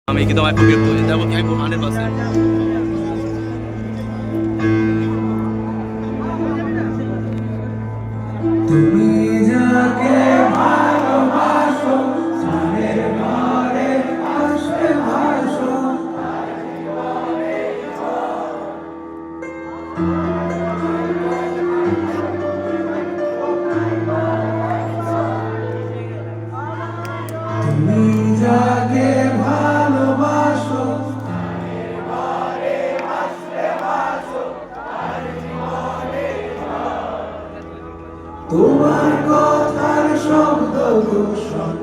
আমি কিন্তু আমার খুব বিরক্ত হয়ে যাবো 100%। তুমি যাকে ভালোবাসো স্নানের ঘরে আসবে ভাসো তুমি যাকে ভালোবাসো তোমার কথার শব্দ দূষণ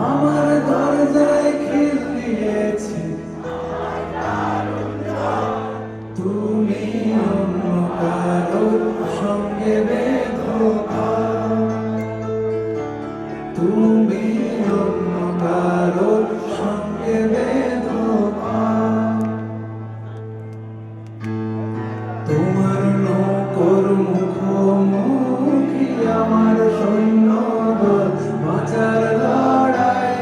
আমার দরজায় খিল দিয়েছে তুমি অন্য কারোর সঙ্গে বেধোখা তুমি অন্য কারোর সঙ্গে বেধোখা তোমার নৌকর মুখোমুখি আমার সৈন্যদল বাঁচার লড়াই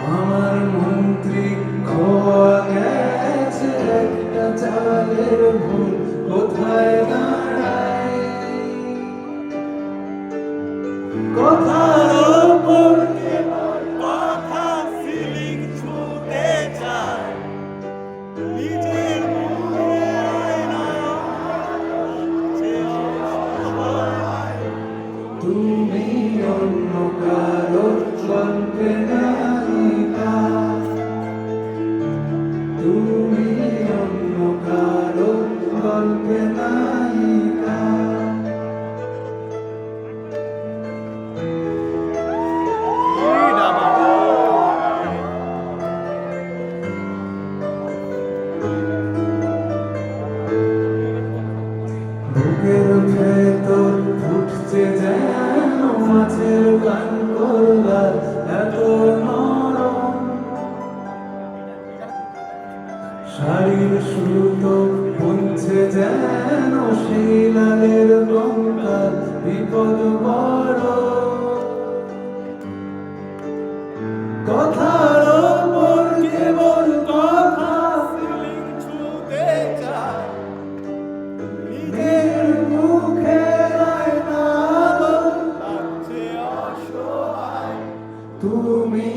আমার মন্ত্রী খোয়া গেছে একটা চালের ভুল কোথায় দাঁড়ায় কথার ওপর কথা সিলিং ছুঁতে চায় নিজের মুখে আয়নায় লাগছে অসহায়। তুমি অন্য কারোর গল্পে নায়িকা তুমি অন্য কারোর গল্পে নায়িকা বুকের ভেতর ফুটছে যেন মাছের গান করলা এত নরম শাড়ির সুতো বুনছে যেন সেই লালের গঙ্গার বিপদ বড় কথার ওপর কেবল কথা সিলিং ছুঁতে চায় নিজের মুখে আয়না লাগছে অসহায়। তুমি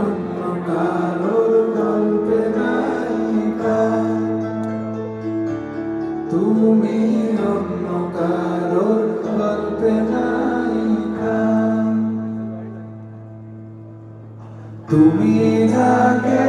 অন্য কারোর গল্পে নায়িকা তুমি অন্য কারোর গল্পে নায়িকা তুমি যাকে